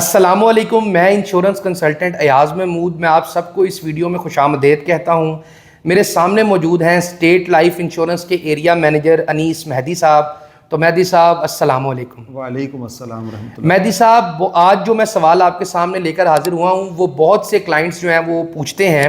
السلام علیکم، میں انشورنس کنسلٹنٹ ایاز محمود، میں آپ سب کو اس ویڈیو میں خوش آمدید کہتا ہوں۔ میرے سامنے موجود ہیں اسٹیٹ لائف انشورنس کے ایریا مینیجر انیس مہدی صاحب۔ تو مہدی صاحب السلام علیکم۔ وعلیکم السلام ورحمۃ اللہ۔ مہدی صاحب، آج جو میں سوال آپ کے سامنے لے کر حاضر ہوا ہوں وہ بہت سے کلائنٹس جو ہیں وہ پوچھتے ہیں۔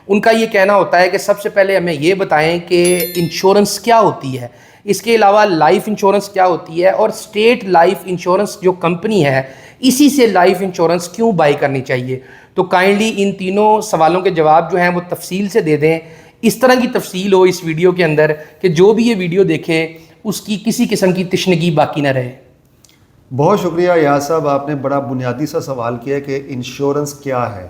ان کا یہ کہنا ہوتا ہے کہ سب سے پہلے ہمیں یہ بتائیں کہ انشورنس کیا ہوتی ہے، اس کے علاوہ لائف انشورنس کیا ہوتی ہے، اور اسٹیٹ لائف انشورنس جو کمپنی ہے اسی سے لائف انشورنس کیوں بائی کرنی چاہیے۔ تو کائنڈلی ان تینوں سوالوں کے جواب جو ہیں وہ تفصیل سے دے دیں، اس طرح کی تفصیل ہو اس ویڈیو کے اندر کہ جو بھی یہ ویڈیو دیکھے اس کی کسی قسم کی تشنگی باقی نہ رہے۔ بہت شکریہ یاس صاحب، آپ نے بڑا بنیادی سا سوال کیا کہ انشورنس کیا ہے۔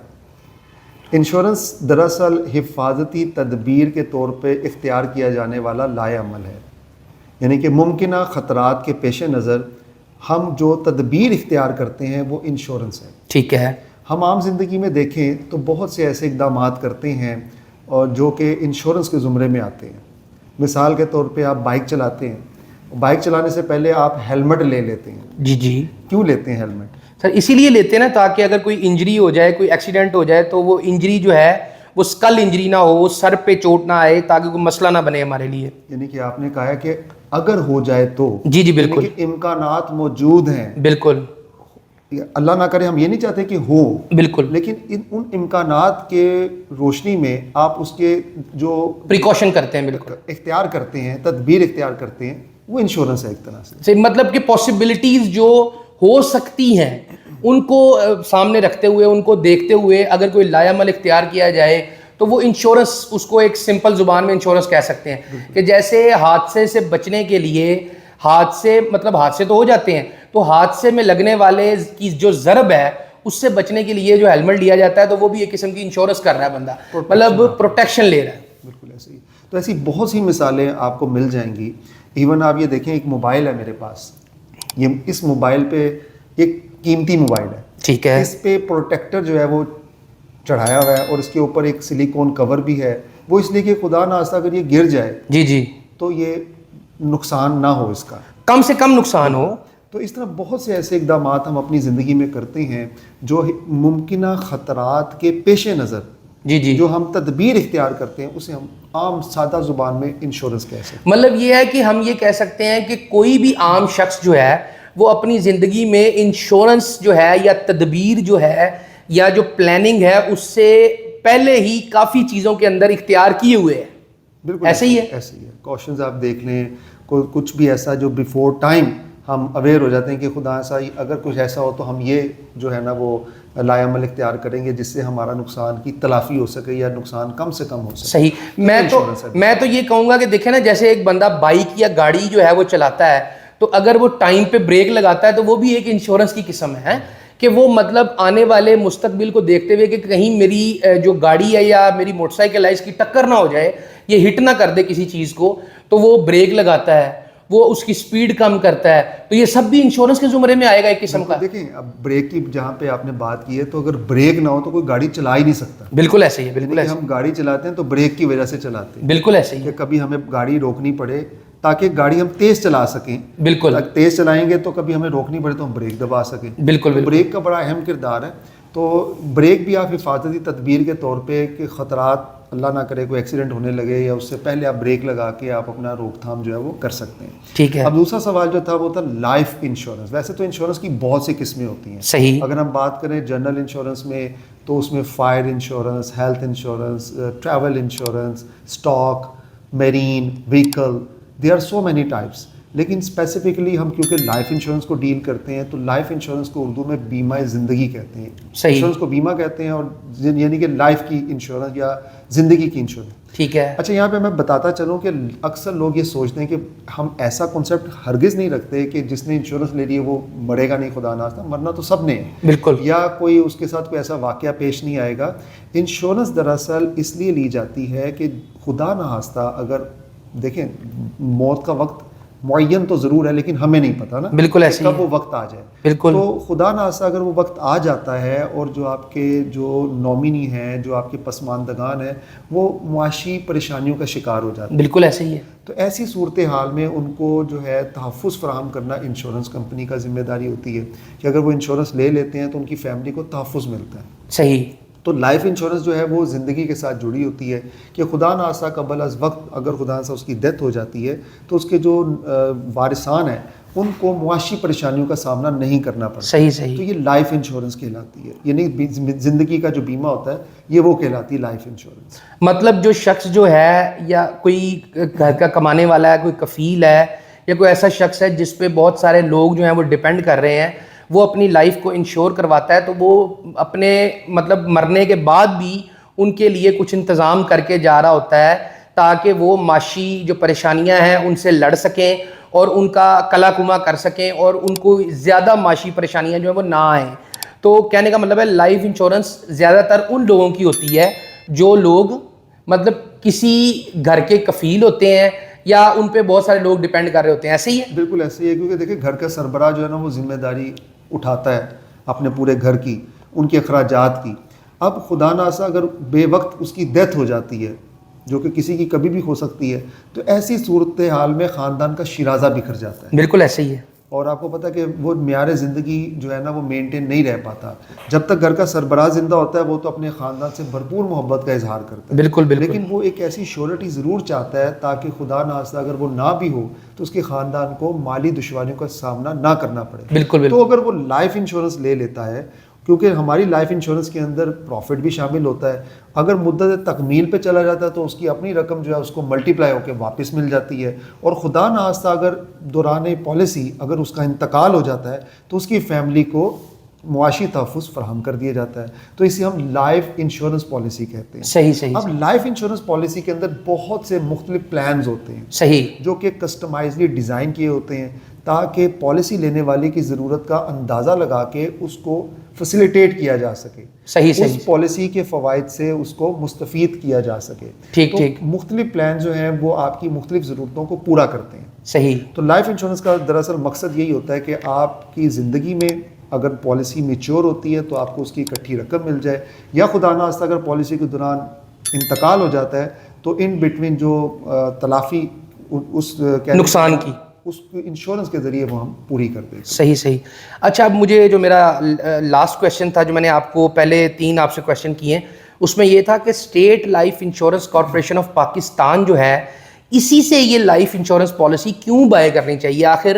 انشورنس دراصل حفاظتی تدبیر کے طور پہ اختیار کیا جانے والا لائحہ عمل ہے، یعنی کہ ممکنہ خطرات کے پیش نظر ہم جو تدبیر اختیار کرتے ہیں وہ انشورنس ہے۔ ٹھیک ہے۔ ہم عام زندگی میں دیکھیں تو بہت سے ایسے اقدامات کرتے ہیں اور جو کہ انشورنس کے زمرے میں آتے ہیں۔ مثال کے طور پہ آپ بائک چلاتے ہیں، بائک چلانے سے پہلے آپ ہیلمٹ لے لیتے ہیں۔ جی کیوں لیتے ہیں ہیلمٹ؟ سر اسی لیے لیتے ہیں نا تاکہ اگر کوئی انجری ہو جائے، کوئی ایکسیڈنٹ ہو جائے تو وہ انجری جو ہے وہ اسکل انجری نہ ہو، سر پہ چوٹ نہ آئے، تاکہ کوئی مسئلہ نہ بنے ہمارے لیے۔ یعنی کہ آپ نے کہا ہے کہ اگر ہو جائے تو جی بالکل، یعنی کہ امکانات موجود ہیں۔ بالکل اللہ نہ کرے ہم یہ نہیں چاہتے کہ ہو، بالکل، لیکن ان امکانات کے روشنی میں آپ اس کے جو پریکاشن کرتے ہیں، بالکل اختیار کرتے ہیں، تدبیر اختیار کرتے ہیں، وہ انشورنس ہے ایک طرح سے۔ مطلب کہ پاسبلٹیز جو ہو سکتی ہیں ان کو سامنے رکھتے ہوئے، ان کو دیکھتے ہوئے اگر کوئی لائحہ عمل اختیار کیا جائے تو وہ انشورنس، اس کو ایک سمپل زبان میں انشورنس کہہ سکتے ہیں کہ جیسے حادثے سے بچنے کے لیے، حادثے تو ہو جاتے ہیں، تو حادثے میں لگنے والے کی جو ضرب ہے اس سے بچنے کے لیے جو ہیلمٹ لیا جاتا ہے تو وہ بھی ایک قسم کی انشورنس کر رہا ہے بندہ، مطلب پروٹیکشن لے رہا ہے۔ بالکل ایسے ہی۔ تو ایسی بہت سی مثالیں آپ کو مل جائیں گی۔ ایون آپ یہ دیکھیں، ایک موبائل ہے میرے پاس، اس موبائل پہ ایک قیمتی موبائل ہے، ٹھیک ہے، اس پہ پروٹیکٹر جو ہے وہ چڑھایا ہوا ہے اور اس کے اوپر ایک سلیکون کور بھی ہے، وہ اس لیے کہ خدا نخواستہ اگر یہ گر جائے جی تو یہ نقصان نہ ہو، اس کا کم سے کم نقصان ہو۔ تو اس طرح بہت سے ایسے اقدامات ہم اپنی زندگی میں کرتے ہیں جو ممکنہ خطرات کے پیش نظر جی جو ہم تدبیر اختیار کرتے ہیں اسے ہم عام سادہ زبان میں انشورنس کہہ سکتے ہیں۔ مطلب یہ ہے کہ ہم یہ کہہ سکتے ہیں کہ کوئی بھی عام شخص جو ہے وہ اپنی زندگی میں انشورنس جو ہے یا تدبیر جو ہے یا جو پلاننگ ہے اس سے پہلے ہی کافی چیزوں کے اندر اختیار کیے ہوئے ہیں۔ بالکل ایسے ہی ہے، ایسے ہی ہے۔ کوشچنز آپ دیکھ لیں، کوئی کچھ بھی ایسا جو بیفور ٹائم ہم اویئر ہو جاتے ہیں کہ خدا ایسا اگر کچھ ایسا ہو تو ہم یہ جو ہے نا وہ لائحہ عمل اختیار کریں گے جس سے ہمارا نقصان کی تلافی ہو سکے یا نقصان کم سے کم ہو سکے۔ صحیح۔ میں تو یہ کہوں گا کہ دیکھیں نا، جیسے ایک بندہ بائک یا گاڑی جو ہے وہ چلاتا ہے تو اگر وہ ٹائم پہ بریک لگاتا ہے تو وہ بھی ایک انشورنس کی قسم ہے کہ وہ مطلب آنے والے مستقبل کو دیکھتے ہوئے کہ کہیں میری جو گاڑی ہے یا میری موٹر سائیکل ہے اس کی ٹکر نہ ہو جائے، یہ ہٹ نہ کر دے کسی چیز کو، تو وہ بریک لگاتا ہے، وہ اس کی سپیڈ کم کرتا ہے، تو یہ سب بھی انشورنس کے زمرے میں آئے گا ایک قسم کا۔ دیکھیں اب بریک کی جہاں پہ آپ نے بات کی ہے، تو اگر بریک نہ ہو تو کوئی گاڑی چلا ہی نہیں سکتا۔ بالکل ایسے ہی ہے، بالکل ایسے ہم گاڑی چلاتے ہیں تو بریک کی وجہ سے چلاتے ہیں، بالکل ایسے ہی کہ ہے، کبھی ہمیں گاڑی روکنی پڑے تاکہ گاڑی ہم تیز چلا سکیں۔ بالکل تیز چلائیں گے تو کبھی ہمیں روکنی پڑے تو ہم بریک دبا سکیں۔ بالکل بریک کا بڑا اہم کردار ہے۔ تو بریک بھی آپ حفاظتی تدبیر کے طور پہ کہ خطرات، اللہ نہ کرے کوئی ایکسیڈنٹ ہونے لگے یا اس سے پہلے آپ بریک لگا کے آپ اپنا روک تھام جو ہے وہ کر سکتے ہیں۔ ٹھیک ہے۔ اب دوسرا سوال جو تھا وہ تھا لائف انشورنس۔ ویسے تو انشورنس کی بہت سی قسمیں ہوتی ہیں۔ صحیح۔ اگر ہم بات کریں جنرل انشورنس میں تو اس میں fire insurance, health insurance, travel insurance, stock, marine, vehicle, there are so many types. لیکن اسپیسیفکلی ہم کیونکہ لائف انشورنس کو ڈیل کرتے ہیں تو لائف انشورنس کو اردو میں بیمہ زندگی کہتے ہیں۔ انشورنس کو بیمہ کہتے ہیں، اور یعنی کہ لائف کی انشورنس یا زندگی کی انشورنس۔ ٹھیک ہے۔ اچھا، یہاں پہ میں بتاتا چلوں کہ اکثر لوگ یہ سوچتے ہیں کہ ہم ایسا کنسیپٹ ہرگز نہیں رکھتے کہ جس نے انشورنس لے لی ہے وہ مرے گا نہیں، خدا نخواستہ، مرنا تو سب نے ہے، بالکل، یا کوئی اس کے ساتھ کوئی ایسا واقعہ پیش نہیں آئے گا۔ انشورنس دراصل اس لیے لی جاتی ہے کہ خدا نخواستہ اگر دیکھیں موت کا وقت معین تو ضرور ہے لیکن ہمیں نہیں پتا نا بالکل ایسے کب وہ وقت آ جائے. بالکل. تو خدا ناخواستہ اگر وہ وقت آ جاتا ہے اور جو آپ کے جو نومینی ہیں, جو آپ کے پسماندگان ہیں, وہ معاشی پریشانیوں کا شکار ہو جاتے ہیں. بالکل ایسے ہی ہے. تو ایسی صورتحال میں ان کو جو ہے تحفظ فراہم کرنا انشورنس کمپنی کا ذمہ داری ہوتی ہے کہ اگر وہ انشورنس لے لیتے ہیں تو ان کی فیملی کو تحفظ ملتا ہے. صحیح. تو لائف انشورنس جو ہے وہ زندگی کے ساتھ جڑی ہوتی ہے کہ خدا ناخواستہ قبل از وقت اگر خدا ناخواستہ اس کی ڈیتھ ہو جاتی ہے تو اس کے جو وارثان ہیں ان کو معاشی پریشانیوں کا سامنا نہیں کرنا پڑتا. صحیح صحیح. تو یہ لائف انشورنس کہلاتی ہے, یعنی زندگی کا جو بیمہ ہوتا ہے یہ وہ کہلاتی ہے لائف انشورنس. مطلب جو شخص جو ہے یا کوئی گھر کا کمانے والا ہے, کوئی کفیل ہے یا کوئی ایسا شخص ہے جس پہ بہت سارے لوگ جو ہیں وہ ڈیپینڈ کر رہے ہیں, وہ اپنی لائف کو انشور کرواتا ہے تو وہ اپنے مطلب مرنے کے بعد بھی ان کے لیے کچھ انتظام کر کے جا رہا ہوتا ہے تاکہ وہ معاشی جو پریشانیاں ہیں ان سے لڑ سکیں اور ان کا کلا کما کر سکیں اور ان کو زیادہ معاشی پریشانیاں جو ہیں وہ نہ آئیں. تو کہنے کا مطلب ہے لائف انشورنس زیادہ تر ان لوگوں کی ہوتی ہے جو لوگ مطلب کسی گھر کے کفیل ہوتے ہیں یا ان پہ بہت سارے لوگ ڈیپینڈ کر رہے ہوتے ہیں. ایسے ہی ہے. بالکل ایسے ہی ہے, کیونکہ دیکھیں گھر کا سربراہ جو ہے نا وہ ذمہ داری اٹھاتا ہے اپنے پورے گھر کی, ان کے اخراجات کی. اب خدا ناخواستہ اگر بے وقت اس کی ڈیتھ ہو جاتی ہے جو کہ کسی کی کبھی بھی ہو سکتی ہے, تو ایسی صورتحال میں خاندان کا شیرازہ بکھر جاتا ہے. بالکل ایسے ہی ہے. اور آپ کو پتہ کہ وہ معیار زندگی جو ہے نا وہ مینٹین نہیں رہ پاتا. جب تک گھر کا سربراہ زندہ ہوتا ہے وہ تو اپنے خاندان سے بھرپور محبت کا اظہار کرتا ہے. بالکل بالکل. لیکن وہ ایک ایسی شیورٹی ضرور چاہتا ہے تاکہ خدا ناخواستہ اگر وہ نہ بھی ہو تو اس کے خاندان کو مالی دشواریوں کا سامنا نہ کرنا پڑے. بالکل. تو اگر وہ لائف انشورنس لے لیتا ہے, کیونکہ ہماری لائف انشورنس کے اندر پروفٹ بھی شامل ہوتا ہے, اگر مدت تکمیل پہ چلا جاتا ہے تو اس کی اپنی رقم جو ہے اس کو ملٹیپلائی ہو کے واپس مل جاتی ہے. اور خدا ناخواستہ اگر دوران پالیسی اگر اس کا انتقال ہو جاتا ہے تو اس کی فیملی کو معاشی تحفظ فراہم کر دیا جاتا ہے. تو اسے ہم لائف انشورنس پالیسی کہتے ہیں. صحیح صحیح. اب لائف انشورنس پالیسی کے اندر بہت سے مختلف پلانز ہوتے ہیں. صحیح. جو کہ کسٹمائزلی ڈیزائن کیے ہوتے ہیں تاکہ پالیسی لینے والے کی ضرورت کا اندازہ لگا کے اس کو فیسیلیٹیٹ کیا جا سکے. صحیح صحیح. اس پالیسی کے فوائد سے اس کو مستفید کیا جا سکے. ٹھیک ٹھیک. مختلف پلان جو ہیں وہ آپ کی مختلف ضرورتوں کو پورا کرتے ہیں. صحیح. تو لائف انشورنس کا دراصل مقصد یہی ہوتا ہے کہ آپ کی زندگی میں اگر پالیسی میچور ہوتی ہے تو آپ کو اس کی اکٹھی رقم مل جائے, یا خدا ناخواستہ اگر پالیسی کے دوران انتقال ہو جاتا ہے تو ان بٹوین جو تلافی اس نقصان کی اس انشورنس کے ذریعے وہ ہم پوری کرتے ہیں. صحیح صحیح. اچھا, اب مجھے جو میرا لاسٹ کویشچن تھا جو میں نے آپ کو پہلے 3 آپ سے کویشچن کیے ہیں اس میں یہ تھا کہ state life insurance corporation of Pakistan جو ہے اسی سے یہ لائف انشورنس پالیسی کیوں بائی کرنی چاہیے؟ آخر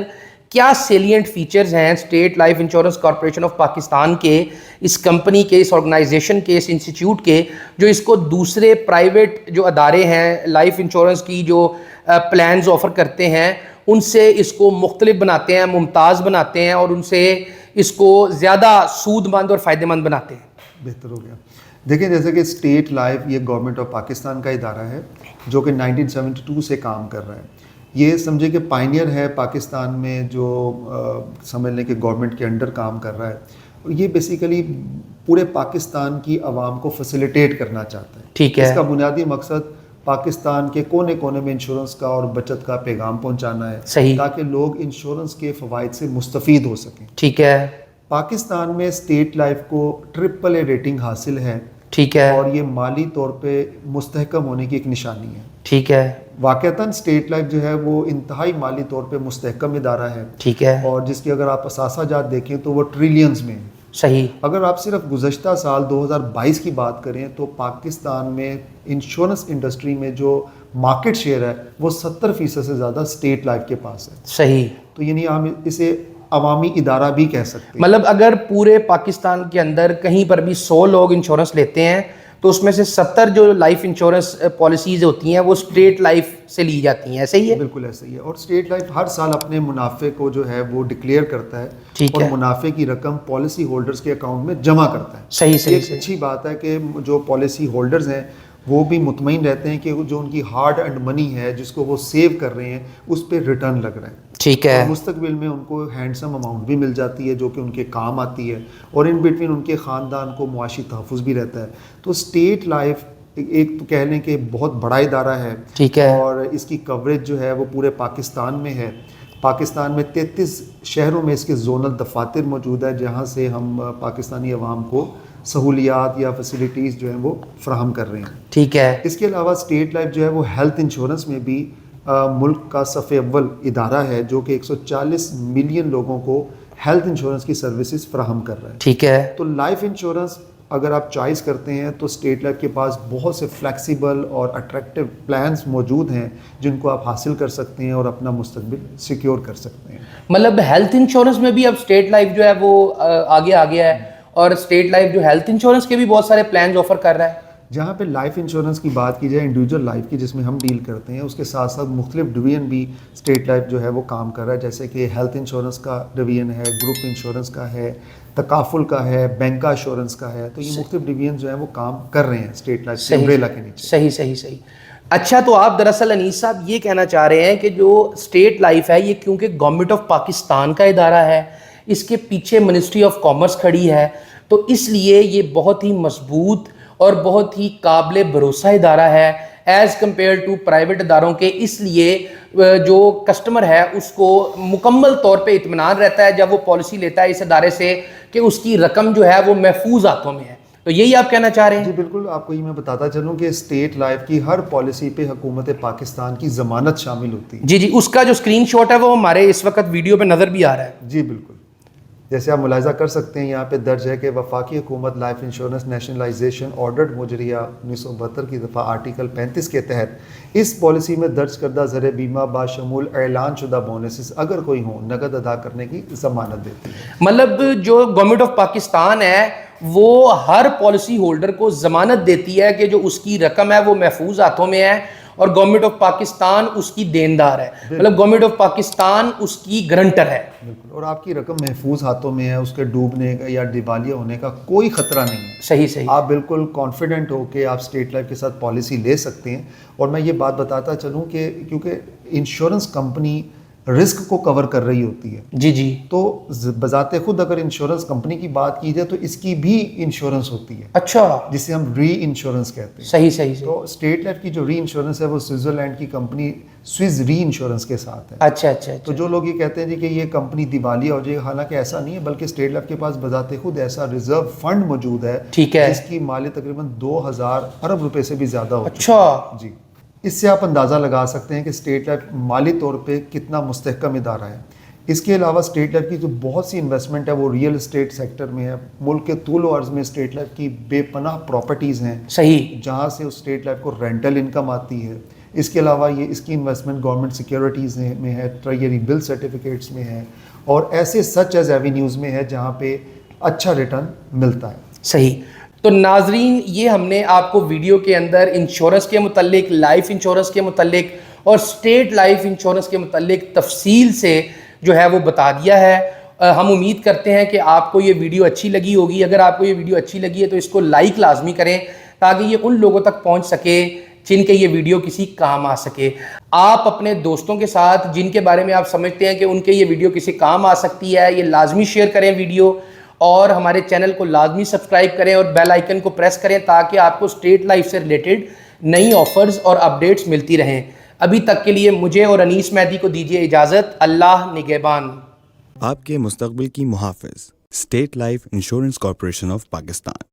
کیا سیلینٹ فیچرز ہیں state life insurance corporation of Pakistan کے, اس کمپنی کے, اس آرگنائزیشن کے, اس انسٹیٹیوٹ کے, جو اس کو دوسرے پرائیویٹ جو ادارے ہیں لائف انشورنس کی جو پلانز آفر کرتے ہیں ان سے اس کو مختلف بناتے ہیں, ممتاز بناتے ہیں اور ان سے اس کو زیادہ سود مند اور فائدہ مند بناتے ہیں؟ بہتر ہو گیا. دیکھیں جیسے کہ اسٹیٹ لائف یہ گورنمنٹ آف پاکستان کا ادارہ ہے جو کہ 1972 سے کام کر رہا ہے. یہ سمجھے کہ پائنیئر ہے پاکستان میں جو سمجھ لیں کہ گورنمنٹ کے انڈر کام کر رہا ہے, اور یہ بیسیکلی پورے پاکستان کی عوام کو فیسیلیٹیٹ کرنا چاہتا ہے. ٹھیک ہے. اس کا بنیادی مقصد پاکستان کے کونے کونے میں انشورنس کا اور بچت کا پیغام پہنچانا ہے. صحیح. تاکہ لوگ انشورنس کے فوائد سے مستفید ہو سکیں. ٹھیک ہے. پاکستان میں اسٹیٹ لائف کو AAA ریٹنگ حاصل ہے. ٹھیک ہے. اور یہ مالی طور پہ مستحکم ہونے کی ایک نشانی ہے. ٹھیک ہے. واقعتاً اسٹیٹ لائف جو ہے وہ انتہائی مالی طور پہ مستحکم ادارہ ہے. ٹھیک ہے. اور جس کی اگر آپ اثاثہ جات دیکھیں تو وہ ٹریلینز میں ہیں. صحیح. اگر آپ صرف گزشتہ سال 2022 کی بات کریں تو پاکستان میں انشورنس انڈسٹری میں جو مارکیٹ شیئر ہے وہ 70% سے زیادہ اسٹیٹ لائف کے پاس ہے. صحیح. تو یعنی ہم اسے عوامی ادارہ بھی کہہ سکتے ہیں. مطلب اگر پورے پاکستان کے اندر کہیں پر بھی 100 لوگ انشورنس لیتے ہیں تو اس میں سے 70 جو لائف انشورنس پالیسیز ہوتی ہیں وہ اسٹیٹ لائف سے لی جاتی ہیں. ایسے ہی ہے؟ بالکل ایسے ہی ہے. اور اسٹیٹ لائف ہر سال اپنے منافع کو جو ہے وہ ڈکلیئر کرتا ہے. ٹھیک اور ہے. منافع کی رقم پالیسی ہولڈرز کے اکاؤنٹ میں جمع کرتا ہے. صحیح صحیح. ایک اچھی بات ہے کہ جو پالیسی ہولڈرز ہیں وہ بھی مطمئن رہتے ہیں کہ جو ان کی ہارڈ ارنڈ منی ہے جس کو وہ سیو کر رہے ہیں اس پہ ریٹرن لگ رہا ہے. ٹھیک ہے. مستقبل میں ان کو ہینڈسم اماؤنٹ بھی مل جاتی ہے جو کہ ان کے کام آتی ہے, اور ان بٹوین ان کے خاندان کو معاشی تحفظ بھی رہتا ہے. تو اسٹیٹ لائف ایک تو کہہ لیں کہ بہت بڑا ادارہ ہے. ٹھیک ہے. اور اس کی کوریج جو ہے وہ پورے پاکستان میں ہے. پاکستان میں 33 شہروں میں اس کے زونل دفاتر موجود ہے جہاں سے ہم پاکستانی عوام کو سہولیات یا فیسلٹیز جو ہیں وہ فراہم کر رہے ہیں. ٹھیک ہے. اس کے علاوہ اسٹیٹ لائف جو ہے وہ ہیلتھ انشورنس میں بھی ملک کا صف اول ادارہ ہے جو کہ 140 ملین لوگوں کو ہیلتھ انشورنس کی سروسز فراہم کر رہا ہے. ٹھیک ہے. تو لائف انشورنس اگر آپ چوائس کرتے ہیں تو اسٹیٹ لائف کے پاس بہت سے فلیکسیبل اور اٹریکٹیو پلانس موجود ہیں جن کو آپ حاصل کر سکتے ہیں اور اپنا مستقبل سیکیور کر سکتے ہیں. مطلب ہیلتھ انشورنس میں بھی اب اسٹیٹ لائف جو ہے وہ آگے آ گیا ہے اور اسٹیٹ لائف جو ہیلتھ انشورنس کے بھی بہت سارے پلانز آفر کر رہا ہے. جہاں پہ لائف انشورنس کی بات کی جائے انڈیویجول لائف کی جس میں ہم ڈیل کرتے ہیں اس کے ساتھ ساتھ مختلف ڈویژن بھی اسٹیٹ لائف جو ہے وہ کام کر رہا ہے. جیسے کہ ہیلتھ انشورنس کا ڈویژن ہے, گروپ انشورنس کا ہے, تکافل کا ہے, بینک انشورنس کا ہے. تو یہ مختلف ڈویژن جو ہیں وہ کام کر رہے ہیں اسٹیٹ لائف کے امبریلا کے نیچے. صحیح. اچھا, تو آپ دراصل انیس صاحب یہ کہنا چاہ رہے ہیں کہ جو اسٹیٹ لائف ہے یہ کیونکہ گورنمنٹ آف پاکستان کا ادارہ ہے, اس کے پیچھے منسٹری آف کامرس کھڑی ہے, تو اس لیے یہ بہت ہی مضبوط اور بہت ہی قابل بھروسہ ادارہ ہے ایز کمپیئر ٹو پرائیویٹ اداروں کے. اس لیے جو کسٹمر ہے اس کو مکمل طور پہ اطمینان رہتا ہے جب وہ پالیسی لیتا ہے اس ادارے سے کہ اس کی رقم جو ہے وہ محفوظ ہاتھوں میں ہے. تو یہی آپ کہنا چاہ رہے ہیں؟ جی بالکل. آپ کو یہ میں بتاتا چلوں کہ اسٹیٹ لائف کی ہر پالیسی پہ حکومت پاکستان کی ضمانت شامل ہوتی ہے. جی, اس کا جو اسکرین شاٹ ہے وہ ہمارے اس وقت ویڈیو پہ نظر بھی آ رہا ہے. جی بالکل. جیسے آپ ملاحظہ کر سکتے ہیں یہاں پہ درج ہے کہ وفاقی حکومت لائف انشورنس نیشنلائزیشن آرڈرڈ مجریہ 1972 کی دفعہ آرٹیکل 35 کے تحت اس پالیسی میں درج کردہ زر بیمہ باشمول اعلان شدہ بونسز اگر کوئی ہوں نقد ادا کرنے کی ضمانت دیتی ہے. مطلب جو گورنمنٹ آف پاکستان ہے وہ ہر پالیسی ہولڈر کو ضمانت دیتی ہے کہ جو اس کی رقم ہے وہ محفوظ ہاتھوں میں ہے اور گورنمنٹ آف پاکستان اس کی دیندار ہے. مطلب گورنمنٹ آف پاکستان اس کی گرنٹر ہے. بالکل. اور آپ کی رقم محفوظ ہاتھوں میں ہے, اس کے ڈوبنے کا یا دیوالیہ ہونے کا کوئی خطرہ نہیں ہے. صحیح. آپ بالکل کانفیڈنٹ ہو کہ آپ اسٹیٹ لائف کے ساتھ پالیسی لے سکتے ہیں. اور میں یہ بات بتاتا چلوں کہ کیونکہ انشورنس کمپنی رسک کو کور کر رہی ہوتی ہے. جی. تو بذات خود اگر انشورنس کمپنی کی بات کی جائے تو اس کی بھی انشورنس ہوتی ہے. اچھا. جسے ہم ری انشورنس کہتے ہیں. صحیح. تو اسٹیٹ لائف کی جو ری انشورنس ہے وہ سوئٹزرلینڈ کی کمپنی سوئز ری انشورنس کے ساتھ ہے. اچھا. تو جو لوگ یہ کہتے ہیں جی کہ یہ کمپنی دیوالیہ ہو جائے گا, حالانکہ ایسا نہیں ہے, بلکہ اسٹیٹ لائف کے پاس بذات خود ایسا ریزرو فنڈ موجود ہے. ٹھیک ہے. جس کی مالی تقریباً 2000 ارب روپے سے بھی زیادہ ہو. اچھا. جی. اس سے آپ اندازہ لگا سکتے ہیں کہ اسٹیٹ لائف مالی طور پہ کتنا مستحکم ادارہ ہے. اس کے علاوہ اسٹیٹ لائف کی جو بہت سی انویسٹمنٹ ہے وہ ریئل اسٹیٹ سیکٹر میں ہے. ملک کے طول و عرض میں اسٹیٹ لائف کی بے پناہ پراپرٹیز ہیں. صحیح. جہاں سے اس اسٹیٹ لائف کو رینٹل انکم آتی ہے. اس کے علاوہ یہ اس کی انویسٹمنٹ گورنمنٹ سیکیورٹیز میں ہے, ٹریجری بل سرٹیفکیٹس میں ہے, اور ایسے سچ ایز ایوینیوز میں ہے جہاں پہ اچھا ریٹرن ملتا ہے. صحیح. تو ناظرین, یہ ہم نے آپ کو ویڈیو کے اندر انشورنس کے متعلق, لائف انشورنس کے متعلق اور اسٹیٹ لائف انشورنس کے متعلق تفصیل سے جو ہے وہ بتا دیا ہے. ہم امید کرتے ہیں کہ آپ کو یہ ویڈیو اچھی لگی ہوگی. اگر آپ کو یہ ویڈیو اچھی لگی ہے تو اس کو لائک لازمی کریں تاکہ یہ ان لوگوں تک پہنچ سکے جن کے یہ ویڈیو کسی کام آ سکے. آپ اپنے دوستوں کے ساتھ جن کے بارے میں آپ سمجھتے ہیں کہ ان کے یہ ویڈیو کسی کام آ سکتی ہے, یہ لازمی شیئر کریں ویڈیو, اور ہمارے چینل کو لازمی سبسکرائب کریں اور بیل آئیکن کو پریس کریں تاکہ آپ کو اسٹیٹ لائف سے ریلیٹڈ نئی آفرز اور اپڈیٹس ملتی رہیں. ابھی تک کے لیے مجھے اور انیس مہدی کو دیجیے اجازت. اللہ نگہبان. آپ کے مستقبل کی محافظ state life insurance corporation of Pakistan.